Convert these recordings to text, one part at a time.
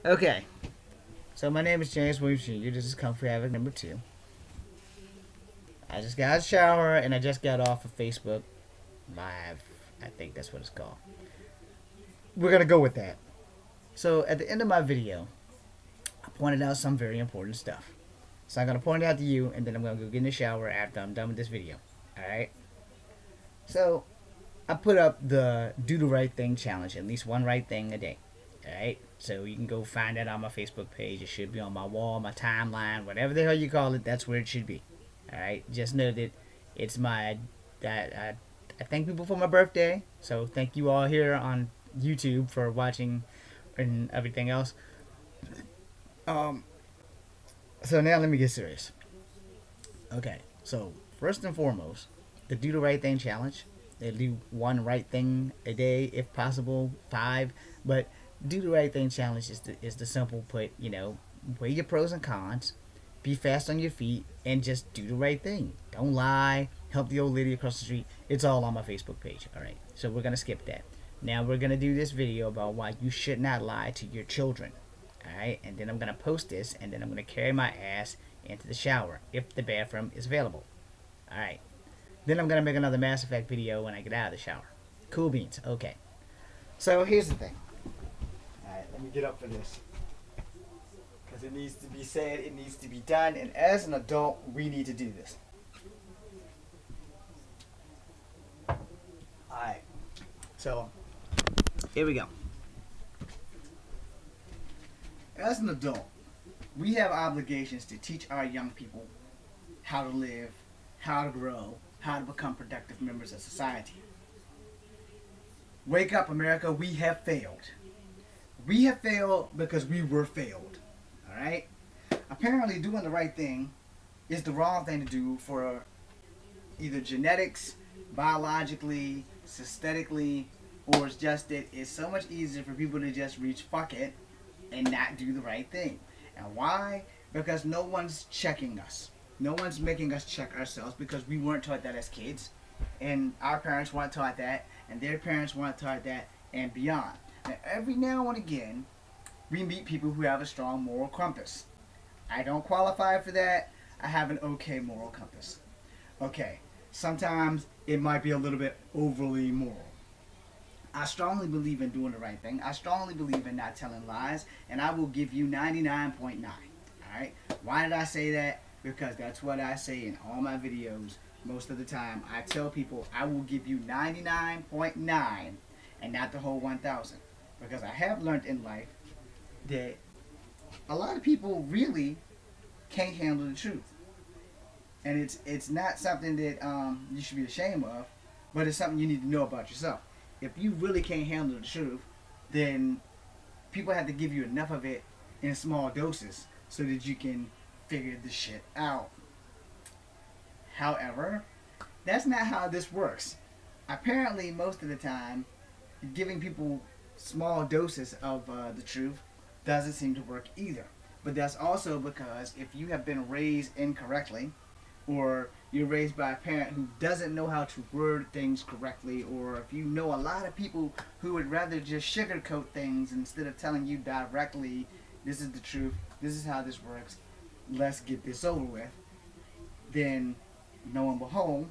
Okay, so my name is James Williams Jr. This is Comfy Havoc number 2. I just got a shower and I just got off of Facebook Live. I think that's what it's called. We're going to go with that. So at the end of my video, I pointed out some very important stuff. So I'm going to point it out to you, and then I'm going to go get in the shower after I'm done with this video. Alright? So I put up the Do the Right Thing challenge, at least one right thing a day. Alright? So you can go find that on my Facebook page. It should be on my wall, my timeline, whatever the hell you call it, that's where it should be. Alright? Just know that it's my... I thank people for my birthday. So thank you all here on YouTube for watching and everything else. So now let me get serious. Okay, so first and foremost, the Do the Right Thing challenge. They do one right thing a day, if possible, 5. But Do the Right Thing challenge is the simple put, weigh your pros and cons, be fast on your feet, and just do the right thing. Don't lie, help the old lady across the street. It's all on my Facebook page. Alright, so we're going to skip that. Now we're going to do this video about why you should not lie to your children. Alright, and then I'm going to post this, and then I'm going to carry my ass into the shower if the bathroom is available. Alright, then I'm going to make another Mass Effect video when I get out of the shower. Cool beans. Okay, so here's the thing. Alright, let me get up for this, because it needs to be said, it needs to be done, and as an adult, we need to do this. Alright, so here we go. As an adult, we have obligations to teach our young people how to live, how to grow, how to become productive members of society. Wake up, America, we have failed. We have failed because we were failed. Alright? Apparently doing the right thing is the wrong thing to do for either genetics, biologically, systemically, or it's just that it's so much easier for people to just reach fuck it and not do the right thing. And why? Because no one's checking us. No one's making us check ourselves, because we weren't taught that as kids, and our parents weren't taught that, and their parents weren't taught that, and beyond. Now, every now and again, we meet people who have a strong moral compass. I don't qualify for that. I have an okay moral compass. Okay, sometimes it might be a little bit overly moral. I strongly believe in doing the right thing. I strongly believe in not telling lies, and I will give you 99.9. Alright? Why did I say that? Because that's what I say in all my videos most of the time. I tell people I will give you 99.9 and not the whole 1,000. Because I have learned in life that a lot of people really can't handle the truth. And it's not something that you should be ashamed of, but it's something you need to know about yourself. If you really can't handle the truth, then people have to give you enough of it in small doses so that you can figure the shit out. However, that's not how this works. Apparently, most of the time, giving people small doses of the truth doesn't seem to work either. But that's also because if you have been raised incorrectly, or you're raised by a parent who doesn't know how to word things correctly, or if you know a lot of people who would rather just sugarcoat things instead of telling you directly, this is the truth, this is how this works, let's get this over with, then lo and behold,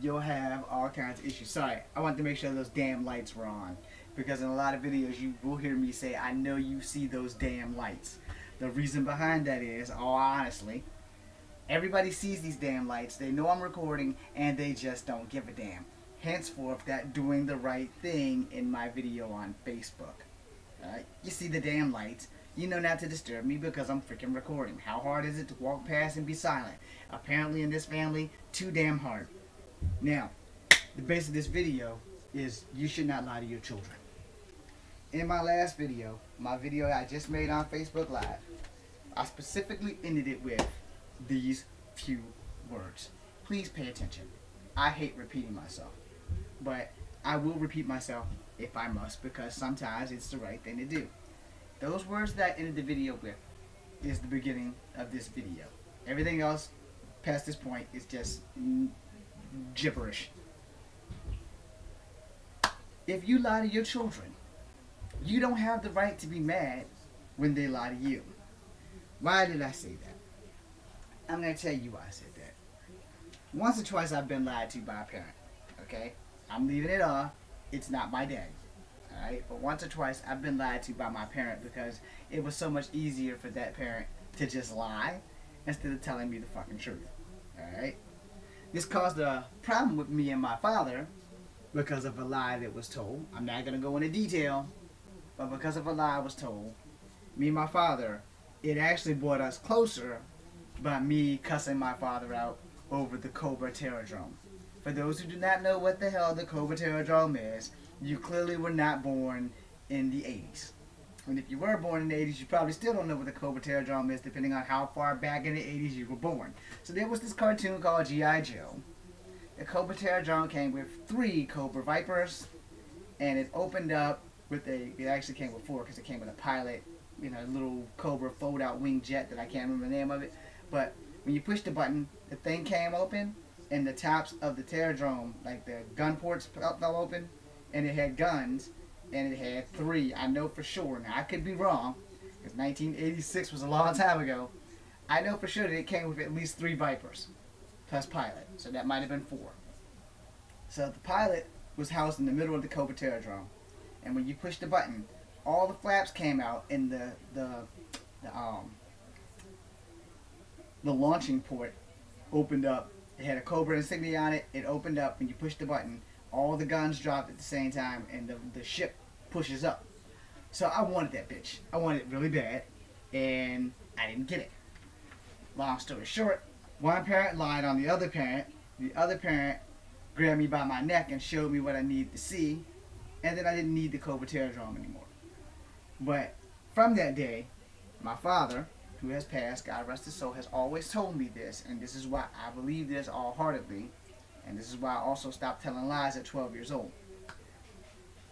you'll have all kinds of issues. Sorry, I wanted to make sure those damn lights were on, because in a lot of videos you will hear me say, I know you see those damn lights. The reason behind that is, all honestly, everybody sees these damn lights, they know I'm recording, and they just don't give a damn. Henceforth, that doing the right thing in my video on Facebook. You see the damn lights, you know not to disturb me because I'm freaking recording. How hard is it to walk past and be silent? Apparently in this family, too damn hard. Now, the base of this video is you should not lie to your children. In my last video, my video I just made on Facebook Live, I specifically ended it with these few words. Please pay attention. I hate repeating myself, but I will repeat myself if I must, because sometimes it's the right thing to do. Those words that I ended the video with is the beginning of this video. Everything else past this point is just gibberish. If you lie to your children, you don't have the right to be mad when they lie to you. Why did I say that? I'm going to tell you why I said that. Once or twice I've been lied to by a parent. Okay? I'm leaving it off. It's not my dad. Alright? But once or twice I've been lied to by my parent because it was so much easier for that parent to just lie instead of telling me the fucking truth. Alright? This caused a problem with me and my father because of a lie that was told. I'm not going to go into detail, but because of a lie was told, me and my father, it actually brought us closer by me cussing my father out over the Cobra Terradrome. For those who do not know what the hell the Cobra Terradrome is, you clearly were not born in the 80s. And if you were born in the 80s, you probably still don't know what the Cobra Terradrome is, depending on how far back in the 80s you were born. So there was this cartoon called G.I. Joe. The Cobra Terradrome came with 3 Cobra Vipers, and it opened up with it actually came with 4 because it came with a pilot, you know, a little Cobra fold-out wing jet that I can't remember the name of it. But when you push the button, the thing came open, and the tops of the Terradrome, like the gun ports, fell open, and it had guns, and it had 3. I know for sure. Now I could be wrong, because 1986 was a long time ago. I know for sure that it came with at least 3 Vipers, plus pilot. So that might have been 4. So the pilot was housed in the middle of the Cobra Terradrome, and when you push the button, all the flaps came out, and the launching port opened up. It had a Cobra insignia on it. It opened up when you pushed the button. All the guns dropped at the same time, and the ship pushes up. So I wanted that bitch. I wanted it really bad, and I didn't get it. Long story short, one parent lied on the other parent. The other parent grabbed me by my neck and showed me what I needed to see, and then I didn't need the Cobra Terradrome anymore. But from that day, my father, who has passed, God rest his soul, has always told me this, and this is why I believe this all-heartedly, and this is why I also stopped telling lies at 12 years old.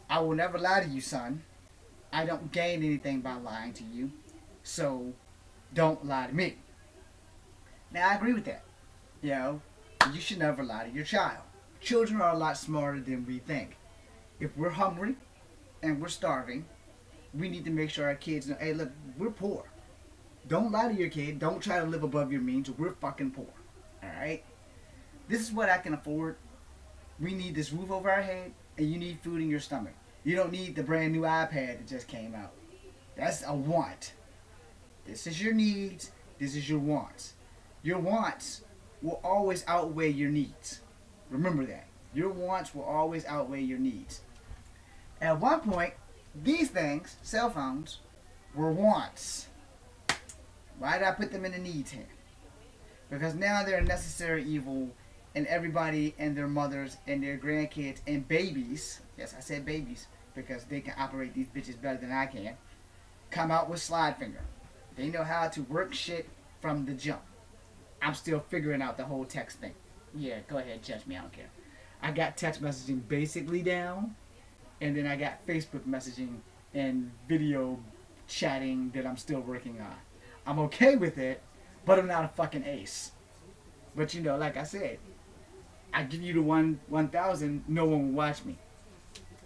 I will never lie to you, son. I don't gain anything by lying to you, so don't lie to me. Now, I agree with that. You know, you should never lie to your child. Children are a lot smarter than we think. If we're hungry and we're starving, we need to make sure our kids know, hey, look, we're poor. Don't lie to your kid. Don't try to live above your means. We're fucking poor. Alright? This is what I can afford. We need this roof over our head, and you need food in your stomach. You don't need the brand new iPad that just came out. That's a want. This is your needs. This is your wants. Your wants will always outweigh your needs. Remember that. Your wants will always outweigh your needs. At one point, these things, cell phones, were wants. Why did I put them in the needs here? Because now they're a necessary evil, and everybody and their mothers and their grandkids and babies, yes, I said babies, because they can operate these bitches better than I can, come out with slide finger. They know how to work shit from the jump. I'm still figuring out the whole text thing. Yeah, go ahead, judge me, I don't care. I got text messaging basically down, and then I got Facebook messaging and video chatting that I'm still working on. I'm okay with it, but I'm not a fucking ace. But you know, like I said, I give you the 1,000, no one will watch me.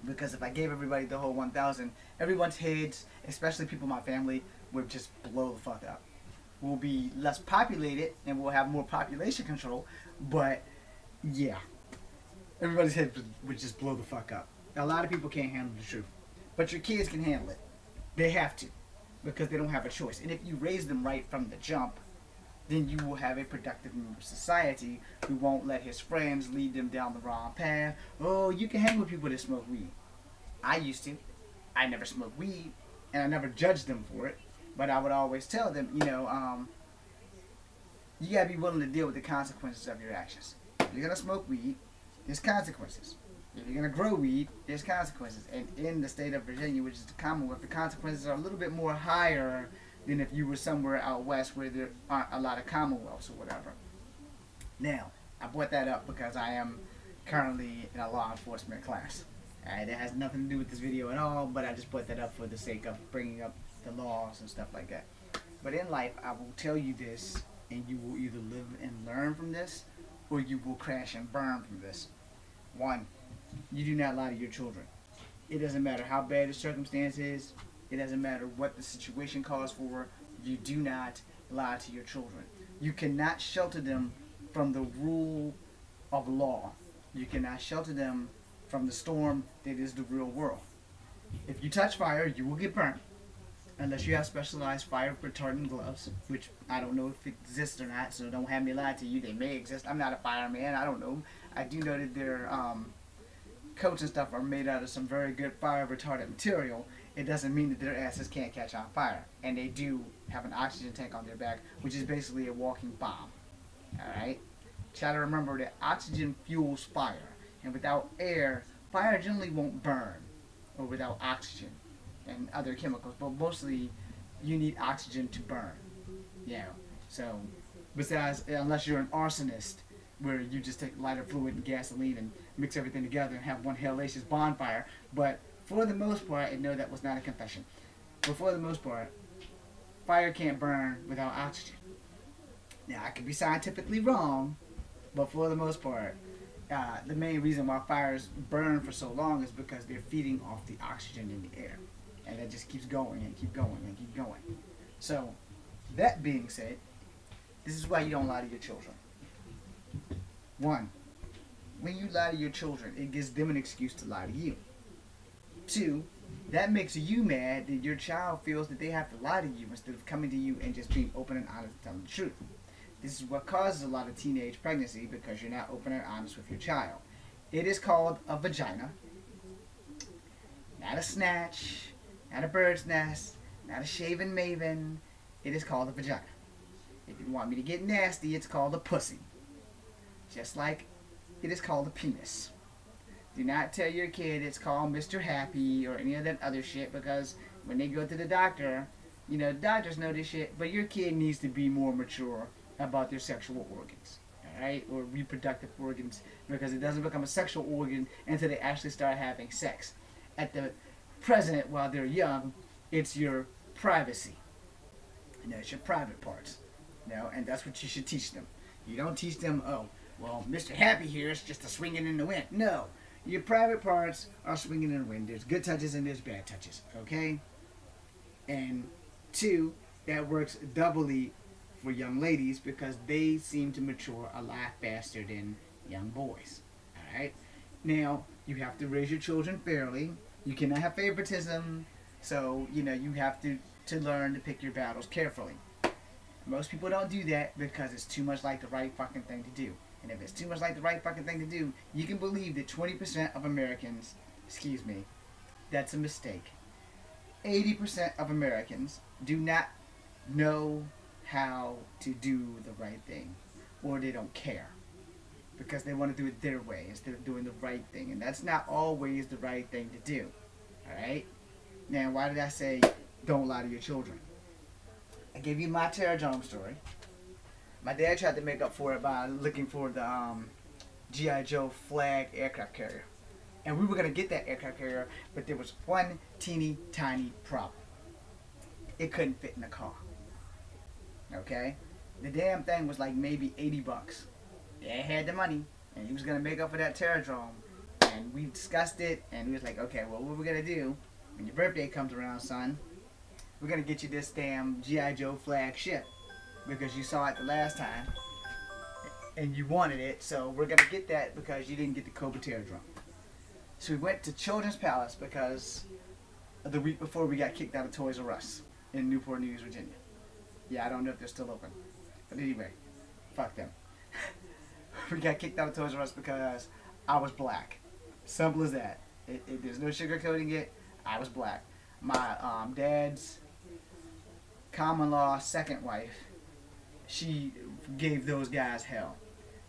Because if I gave everybody the whole 1,000, everyone's heads, especially people in my family, would just blow the fuck up. We'll be less populated, and we'll have more population control, but yeah, everybody's head would just blow the fuck up. Now, a lot of people can't handle the truth, but your kids can handle it. They have to, because they don't have a choice. And if you raise them right from the jump, then you will have a productive member of society who won't let his friends lead them down the wrong path. Oh, you can hang with people that smoke weed. I used to. I never smoked weed, and I never judged them for it. But I would always tell them, you know, you gotta be willing to deal with the consequences of your actions. If you're gonna smoke weed, there's consequences. If you're gonna grow weed, there's consequences. And in the state of Virginia, which is the Commonwealth, the consequences are a little bit more higher than if you were somewhere out west where there aren't a lot of Commonwealths or whatever. Now, I brought that up because I am currently in a law enforcement class. It has nothing to do with this video at all, but I just brought that up for the sake of bringing up the laws and stuff like that. But in life, I will tell you this, and you will either live and learn from this, or you will crash and burn from this. 1, you do not lie to your children. It doesn't matter how bad the circumstance is. It doesn't matter what the situation calls for. You do not lie to your children. You cannot shelter them from the rule of law. You cannot shelter them from the storm that is the real world. If you touch fire, you will get burnt. Unless you have specialized fire retardant gloves, which I don't know if it exists or not, so don't have me lie to you. They may exist. I'm not a fireman. I don't know. I do know that their coats and stuff are made out of some very good fire retardant material. It doesn't mean that their asses can't catch on fire. And they do have an oxygen tank on their back, which is basically a walking bomb. Alright? Try to remember that oxygen fuels fire. And without air, fire generally won't burn. Or without oxygen and other chemicals, but mostly you need oxygen to burn. Yeah. So, besides, unless you're an arsonist, where you just take lighter fluid and gasoline and mix everything together and have one hellacious bonfire. But for the most part, and no, that was not a confession. But for the most part, fire can't burn without oxygen. Now, I could be scientifically wrong, but for the most part, the main reason why fires burn for so long is because they're feeding off the oxygen in the air. And it just keeps going and keep going and keep going. So, that being said, this is why you don't lie to your children. 1, when you lie to your children, it gives them an excuse to lie to you. 2, that makes you mad that your child feels that they have to lie to you instead of coming to you and just being open and honest and telling the truth. This is what causes a lot of teenage pregnancy, because you're not open and honest with your child. It is called a vagina, not a snatch, not a bird's nest, not a shaven maven. It is called a vagina. If you want me to get nasty, it's called a pussy. Just like it is called a penis. Do not tell your kid it's called Mr. Happy or any of that other shit, because when they go to the doctor, you know, doctors know this shit, but your kid needs to be more mature about their sexual organs. Alright? Or reproductive organs, because it doesn't become a sexual organ until they actually start having sex. At the present, while they're young, it's your privacy. You know, it's your private parts. You know, and that's what you should teach them. You don't teach them, oh, well, Mr. Happy here is just a swinging in the wind. No, your private parts are swinging in the wind. There's good touches and there's bad touches, okay? And 2, that works doubly for young ladies because they seem to mature a lot faster than young boys. Alright? Now, you have to raise your children fairly. You cannot have favoritism, so, you know, you have to learn to pick your battles carefully. Most people don't do that because it's too much like the right fucking thing to do. And if it's too much like the right fucking thing to do, you can believe that 20% of Americans, excuse me, that's a mistake. 80% of Americans do not know how to do the right thing, or they don't care because they want to do it their way instead of doing the right thing, and that's not always the right thing to do. Alright? Now, why did I say don't lie to your children? I gave you my Terradome story. My dad tried to make up for it by looking for the G.I. Joe flag aircraft carrier, and we were going to get that aircraft carrier, but there was one teeny tiny problem. It couldn't fit in the car. Okay? The damn thing was like maybe 80 bucks. Dad had the money, and he was going to make up for that Terradome. And we discussed it, and we was like, okay, well, what we're going to do, when your birthday comes around, son, we're going to get you this damn G.I. Joe flagship. Because you saw it the last time, and you wanted it, so we're going to get that because you didn't get the Cobra Terradome. So we went to Children's Palace because the week before we got kicked out of Toys R Us in Newport News, Virginia. Yeah, I don't know if they're still open. But anyway, fuck them. We got kicked out of Toys R Us because I was black. Simple as that. There's no sugarcoating it. I was black. My dad's common law second wife, she gave those guys hell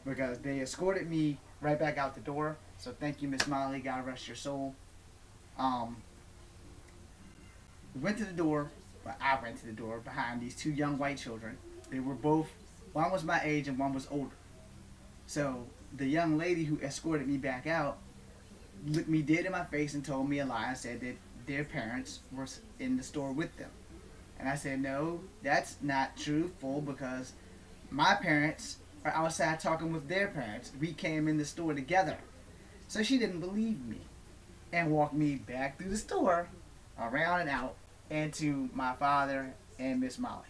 because they escorted me right back out the door. So thank you, Miss Molly. God rest your soul. We went to the door. Well, I went to the door behind these 2 young white children. They were both, one was my age and one was older. So the young lady who escorted me back out looked me dead in my face and told me a lie and said that their parents were in the store with them. And I said, no, that's not truthful because my parents are outside talking with their parents. We came in the store together. So she didn't believe me and walked me back through the store, around and out, and to my father and Miss Molly.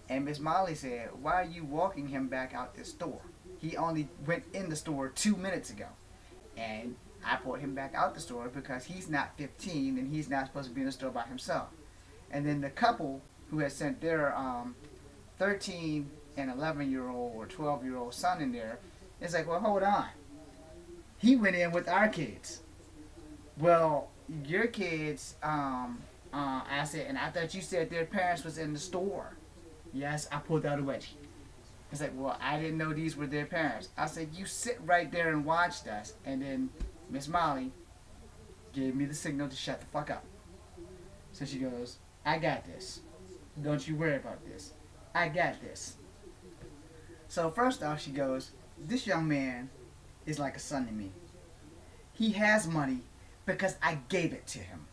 And Miss Molly said, "Why are you walking him back out this store? He only went in the store 2 minutes ago." And I brought him back out the store because he's not 15 and he's not supposed to be in the store by himself. And then the couple who had sent their 13 and 11-year-old or 12-year-old son in there is like, "Well, hold on. He went in with our kids." "Well, your kids," I said, "and I thought you said their parents was in the store." "Yes," I pulled out a wedgie. It's like, "Well, I didn't know these were their parents." I said, "You sit right there and watch us." And then Miss Molly gave me the signal to shut the fuck up. So she goes, "I got this. Don't you worry about this. I got this." So first off, she goes, "This young man is like a son to me. He has money because I gave it to him.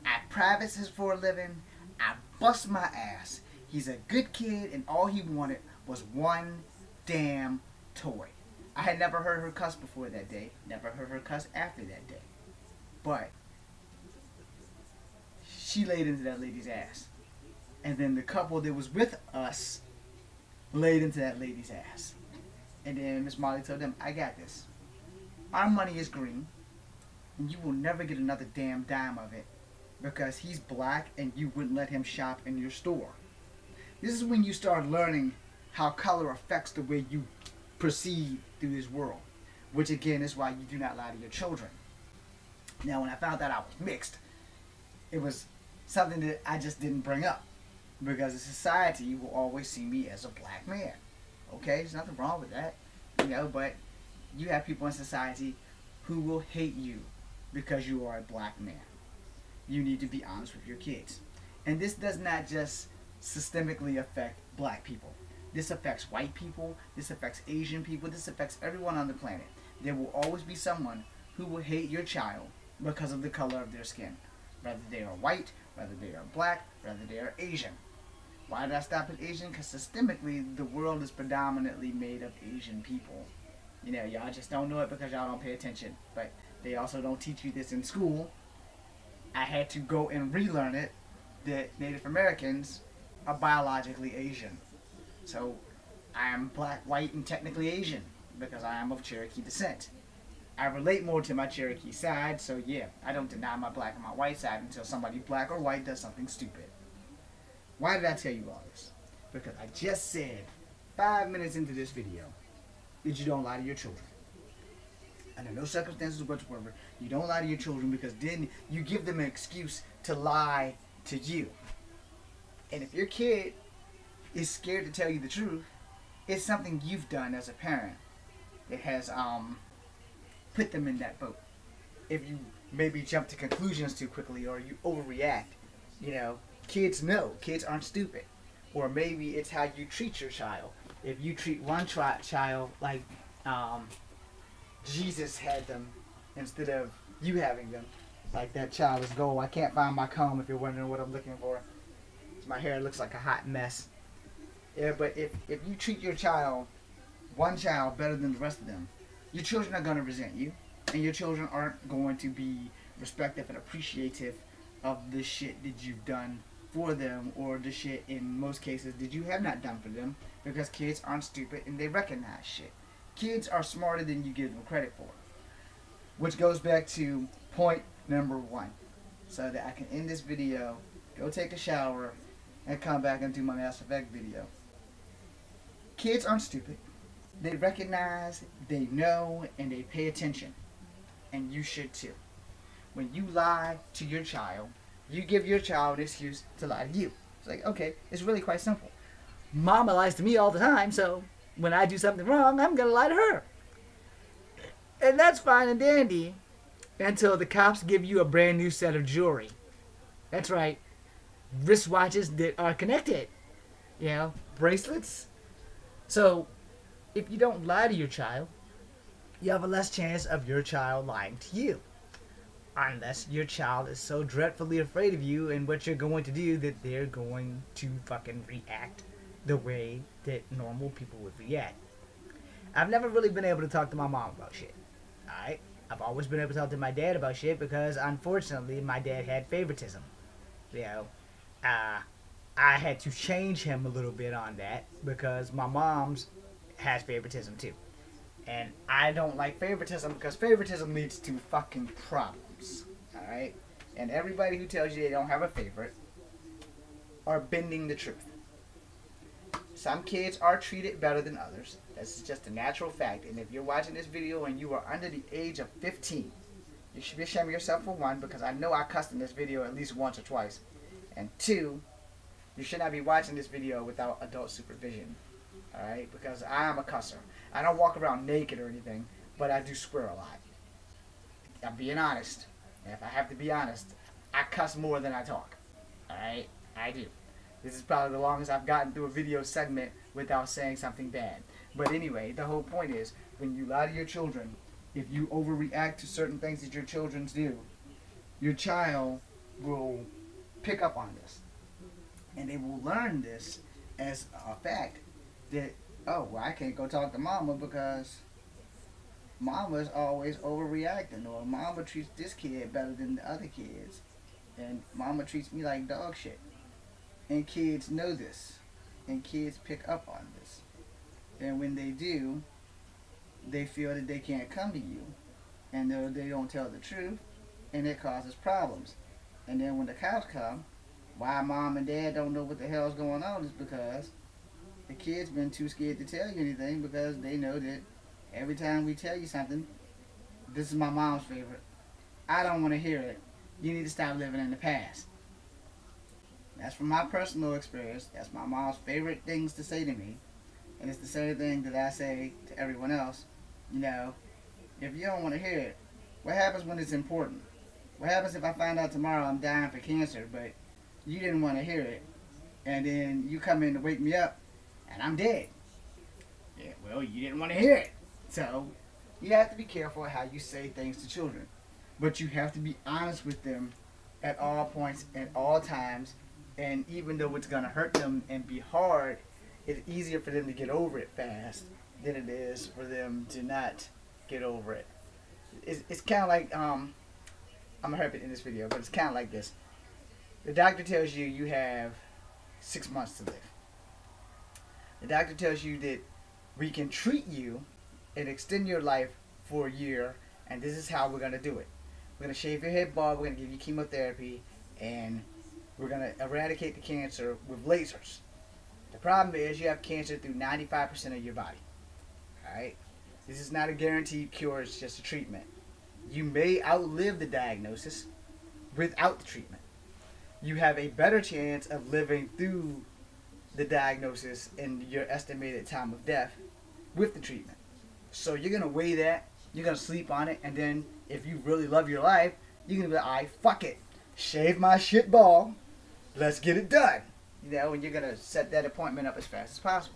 I privates his for a living. I bust my ass. He's a good kid, and all he wanted was one damn toy." I had never heard her cuss before that day. Never heard her cuss after that day. But she laid into that lady's ass. And then the couple that was with us laid into that lady's ass. And then Miss Molly told them, "I got this. Our money is green, and you will never get another damn dime of it because he's black and you wouldn't let him shop in your store." This is when you start learning how color affects the way you proceed through this world, which again is why you do not lie to your children. Now, when I found out I was mixed, it was something that I just didn't bring up because the society will always see me as a black man. Okay, there's nothing wrong with that, but you have people in society who will hate you because you are a black man. You need to be honest with your kids. And this does not just systemically affect black people. This affects white people, this affects Asian people, this affects everyone on the planet. There will always be someone who will hate your child because of the color of their skin. Whether they are white, whether they are black, whether they are Asian. Why did I stop at Asian? Because systemically, the world is predominantly made of Asian people. Y'all just don't know it because y'all don't pay attention. But they also don't teach you this in school. I had to go and relearn it, that Native Americans are biologically Asian. So I am black, white, and technically Asian because I am of Cherokee descent. I relate more to my Cherokee side, so yeah, I don't deny my black and my white side until somebody black or white does something stupid. Why did I tell you all this? Because I just said 5 minutes into this video that you don't lie to your children. Under no circumstances whatsoever, you don't lie to your children because then you give them an excuse to lie to you. And if your kid is scared to tell you the truth, it's something you've done as a parent that has put them in that boat. If you maybe jump to conclusions too quickly or you overreact, kids know. Kids aren't stupid. Or maybe it's how you treat your child. If you treat one child like Jesus had them instead of you having them, like that child is gold. I can't find my comb if you're wondering what I'm looking for. My hair looks like a hot mess. Yeah, but if you treat your child, one child, better than the rest of them, your children are going to resent you. And your children aren't going to be respectful and appreciative of the shit that you've done for them, or the shit in most cases that you have not done for them, because kids aren't stupid and they recognize shit. Kids are smarter than you give them credit for. Which goes back to point number 1. So that I can end this video, go take a shower, and come back and do my Mass Effect video. Kids aren't stupid. They recognize, they know, and they pay attention. And you should too. When you lie to your child, you give your child an excuse to lie to you. It's like, okay, it's really quite simple. Mama lies to me all the time, so when I do something wrong, I'm going to lie to her. And that's fine and dandy until the cops give you a brand new set of jewelry. That's right. Wristwatches that are connected. Bracelets. So, if you don't lie to your child, you have a less chance of your child lying to you. Unless your child is so dreadfully afraid of you and what you're going to do that they're going to fucking react the way that normal people would react. I've never really been able to talk to my mom about shit. Alright? I've always been able to talk to my dad about shit because unfortunately my dad had favoritism. You know, uh, I had to change him a little bit on that because my mom's has favoritism too. And I don't like favoritism because favoritism leads to fucking problems. Alright? And everybody who tells you they don't have a favorite are bending the truth. Some kids are treated better than others. That's just a natural fact. And if you're watching this video and you are under the age of 15, you should be ashamed of yourself for one, because I know I cussed in this video at least once or twice. And two, you should not be watching this video without adult supervision. Alright? Because I am a cusser. I don't walk around naked or anything, but I do swear a lot. I'm being honest. And if I have to be honest, I cuss more than I talk. Alright? I do. This is probably the longest I've gotten through a video segment without saying something bad. But anyway, the whole point is, when you lie to your children, if you overreact to certain things that your children do, your child will pick up on this. And they will learn this as a fact that, oh, well, I can't go talk to mama because mama's always overreacting, or mama treats this kid better than the other kids, and mama treats me like dog shit. And kids know this, and kids pick up on this. And when they do, they feel that they can't come to you, and they don't tell the truth, and it causes problems. And then when the cops come, why mom and dad don't know what the hell's going on is because the kid's been too scared to tell you anything, because they know that every time we tell you something, this is my mom's favorite, I don't want to hear it, you need to stop living in the past. That's from my personal experience. That's my mom's favorite things to say to me. And it's the same thing that I say to everyone else. You know, if you don't want to hear it, what happens when it's important? What happens if I find out tomorrow I'm dying for cancer, but you didn't want to hear it, and then you come in to wake me up, and I'm dead? Yeah, well, you didn't want to hear it. So, you have to be careful how you say things to children. But you have to be honest with them at all points, at all times. And even though it's going to hurt them and be hard, it's easier for them to get over it fast than it is for them to not get over it. It's kind of like, I'm going to hurry up in this video, but it's kind of like this. The doctor tells you you have 6 months to live. The doctor tells you that we can treat you and extend your life for a year, and this is how we're going to do it. We're going to shave your head bald, we're going to give you chemotherapy, and we're going to eradicate the cancer with lasers. The problem is you have cancer through 95% of your body. Alright? This is not a guaranteed cure, it's just a treatment. You may outlive the diagnosis without the treatment. You have a better chance of living through the diagnosis and your estimated time of death with the treatment. So you're going to weigh that, you're going to sleep on it, and then if you really love your life, you're going to be like, alright, fuck it. Shave my shit bald. Let's get it done. You know, and you're going to set that appointment up as fast as possible.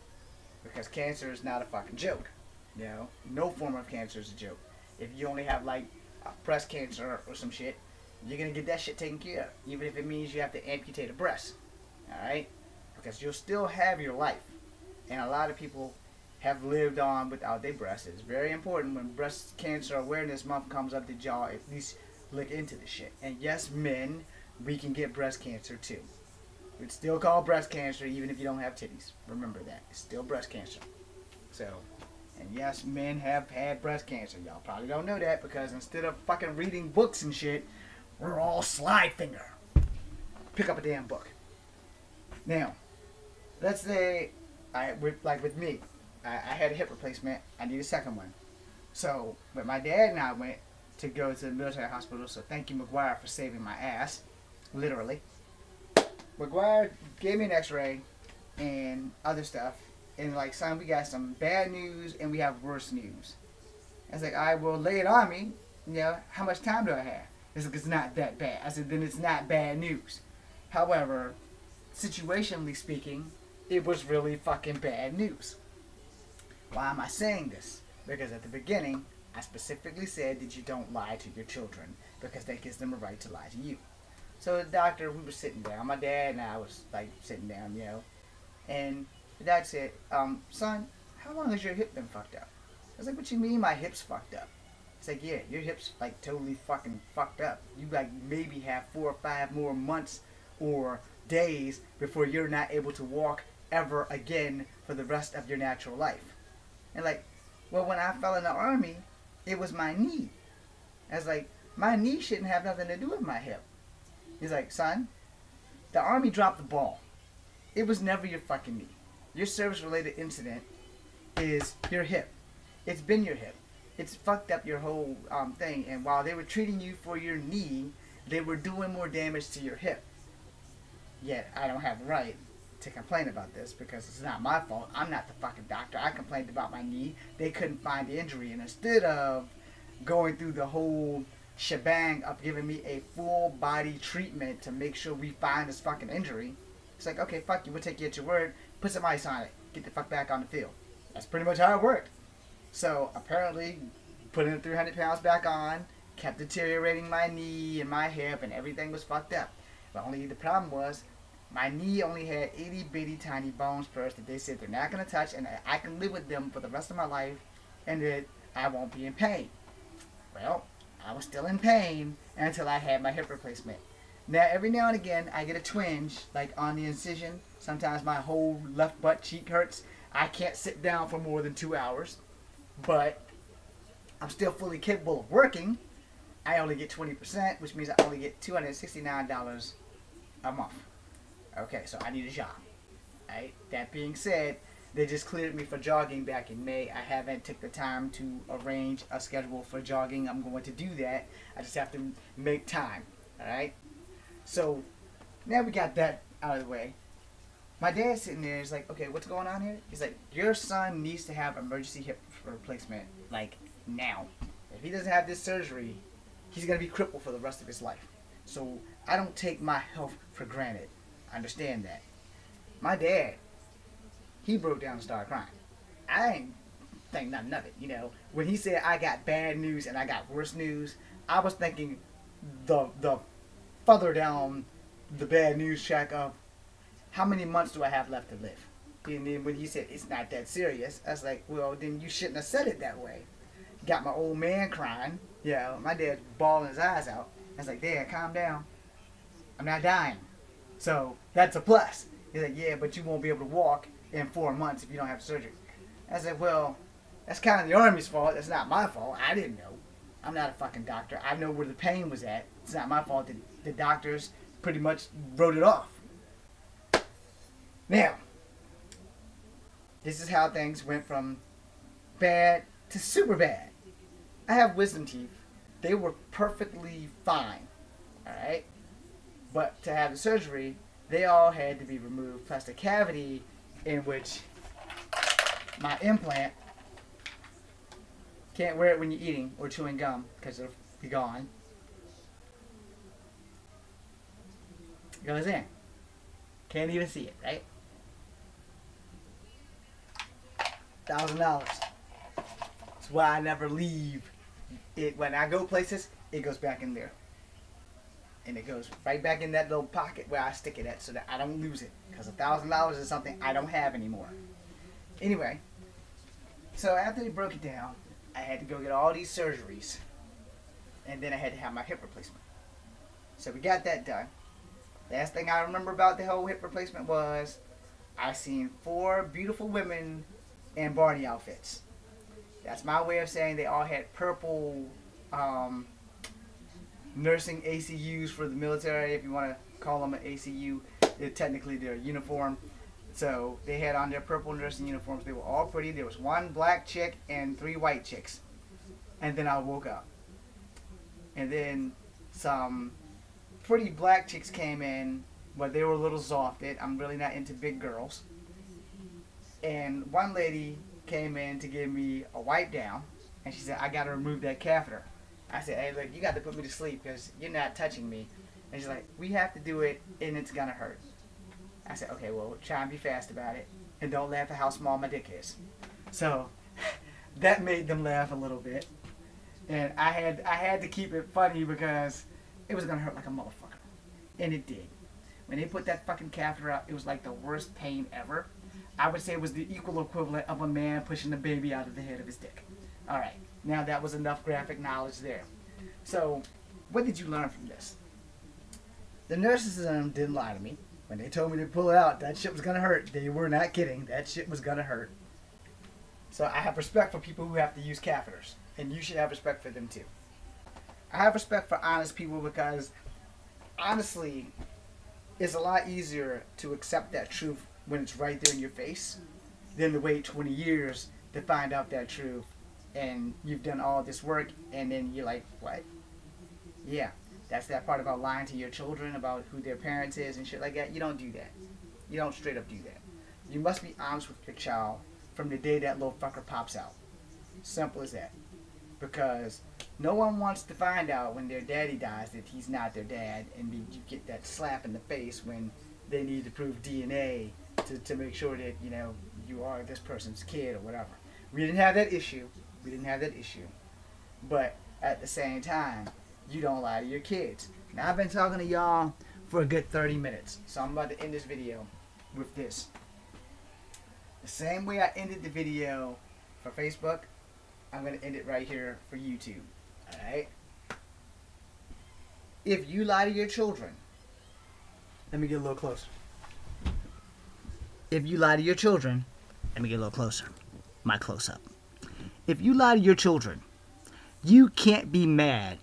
Because cancer is not a fucking joke. You know, no form of cancer is a joke. If you only have like breast cancer or some shit, you're going to get that shit taken care of. Even if it means you have to amputate a breast. Alright? Because you'll still have your life. And a lot of people have lived on without their breasts. It's very important when Breast Cancer Awareness Month comes up that y'all at least look into this shit. And yes, men, we can get breast cancer too. It's still called breast cancer even if you don't have titties. Remember that. It's still breast cancer. So, and yes, men have had breast cancer. Y'all probably don't know that because instead of fucking reading books and shit, we're all slide finger. Pick up a damn book. Now, let's say, like with me, I had a hip replacement. I need a second one. So, but my dad and I went to go to the military hospital, so thank you, McGuire, for saving my ass. Literally. McGuire gave me an x-ray and other stuff, and like, son, we got some bad news and we have worse news. I was like, alright, well, lay it on me. You know, how much time do I have? He's like, it's not that bad. I said, then it's not bad news. However, situationally speaking, it was really fucking bad news. Why am I saying this? Because at the beginning, I specifically said that you don't lie to your children because that gives them a right to lie to you. So the doctor, we were sitting down. My dad and I was like sitting down, you know. And the doctor said, son, how long has your hip been fucked up? I was like, what you mean my hip's fucked up? It's like, yeah, your hip's like totally fucking fucked up. You like maybe have 4 or 5 more months or days before you're not able to walk ever again for the rest of your natural life. And like, well, when I fell in the army, it was my knee. I was like, my knee shouldn't have nothing to do with my hip. He's like, son, the army dropped the ball. It was never your fucking knee. Your service-related incident is your hip. It's been your hip. It's fucked up your whole thing. And while they were treating you for your knee, they were doing more damage to your hip. Yet I don't have the right to complain about this because it's not my fault. I'm not the fucking doctor. I complained about my knee. They couldn't find the injury. And instead of going through the whole shebang of giving me a full body treatment to make sure we find this fucking injury, it's like, okay, fuck you, we'll take you at your word, put some ice on it, get the fuck back on the field. That's pretty much how it worked. So apparently, putting the 300 pounds back on, kept deteriorating my knee and my hip, and everything was fucked up. But only the problem was, my knee only had itty bitty tiny bone spurs that they said they're not going to touch, and I can live with them for the rest of my life, and that I won't be in pain. Well, I was still in pain until I had my hip replacement. Now, every now and again, I get a twinge, like on the incision. Sometimes my whole left butt cheek hurts. I can't sit down for more than 2 hours, but I'm still fully capable of working. I only get 20%, which means I only get $269 a month. Okay, so I need a job. Right? That being said, they just cleared me for jogging back in May. I haven't took the time to arrange a schedule for jogging. I'm going to do that. I just have to make time. Alright? So, now we got that out of the way. My dad's sitting there, he's like, okay, what's going on here? He's like, your son needs to have emergency hip replacement, like, now. If he doesn't have this surgery, he's going to be crippled for the rest of his life. So, I don't take my health for granted. I understand that. My dad, he broke down and started crying. I ain't think nothing of it, you know. When he said I got bad news and I got worse news, I was thinking the further down the bad news track of how many months do I have left to live? And then when he said it's not that serious, I was like, well, then you shouldn't have said it that way. Got my old man crying. Yeah, my dad's bawling his eyes out. I was like, Dad, calm down. I'm not dying. So that's a plus. He's like, yeah, but you won't be able to walk in 4 months if you don't have surgery. I said, well, that's kind of the Army's fault. That's not my fault. I didn't know. I'm not a fucking doctor. I know where the pain was at. It's not my fault that the doctors pretty much wrote it off. Now, this is how things went from bad to super bad. I have wisdom teeth. They were perfectly fine. Alright? But to have the surgery, they all had to be removed, plus the cavity in which my implant, can't wear it when you're eating or chewing gum because it'll be gone, goes in. Can't even see it, right? $1,000. That's why I never leave it. When I go places, it goes back in there. And it goes right back in that little pocket where I stick it at so that I don't lose it. Because $1,000 is something I don't have anymore. Anyway, so after they broke it down, I had to go get all these surgeries. And then I had to have my hip replacement. So we got that done. Last thing I remember about the whole hip replacement was I seen 4 beautiful women in Barney outfits. That's my way of saying they all had purple nursing ACUs for the military, if you want to call them an ACU. Technically their uniform. So they had on their purple nursing uniforms. They were all pretty. There was 1 black chick and 3 white chicks. And then I woke up. And then some pretty black chicks came in, but they were a little softed. I'm really not into big girls. And one lady came in to give me a wipe down, and she said, I got to remove that catheter. I said, hey, look, you got to put me to sleep because you're not touching me. And she's like, we have to do it, and it's going to hurt. I said, okay, well, try and be fast about it, and don't laugh at how small my dick is. So that made them laugh a little bit. And I had to keep it funny because it was going to hurt like a motherfucker. And it did. When they put that fucking catheter out, it was like the worst pain ever. I would say it was the equal equivalent of a man pushing the baby out of the head of his dick. Alright, now that was enough graphic knowledge there. So, what did you learn from this? The narcissism didn't lie to me. When they told me to pull it out, that shit was gonna hurt. They were not kidding. That shit was gonna hurt. So I have respect for people who have to use catheters. And you should have respect for them too. I have respect for honest people because, honestly, it's a lot easier to accept that truth when it's right there in your face than to wait 20 years to find out that truth and you've done all this work and then you're like, what? Yeah, that's that part about lying to your children about who their parents is and shit like that. You don't do that. You don't straight up do that. You must be honest with your child from the day that little fucker pops out. Simple as that. Because no one wants to find out when their daddy dies that he's not their dad, and you get that slap in the face when they need to prove DNA to make sure that, you know, you are this person's kid or whatever. We didn't have that issue. We didn't have that issue. But at the same time, you don't lie to your kids. Now, I've been talking to y'all for a good 30 minutes, so I'm about to end this video with this. The same way I ended the video for Facebook, I'm going to end it right here for YouTube. Alright? If you lie to your children, let me get a little closer. If you lie to your children, let me get a little closer. My close up. If you lie to your children, you can't be mad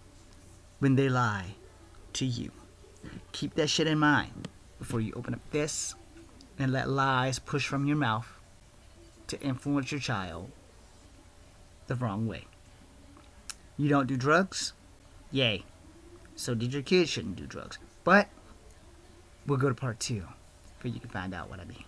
when they lie to you. Keep that shit in mind before you open up this and let lies push from your mouth to influence your child the wrong way. You don't do drugs? Yay. So did your kids shouldn't do drugs. But we'll go to part 2 where you can find out what I mean.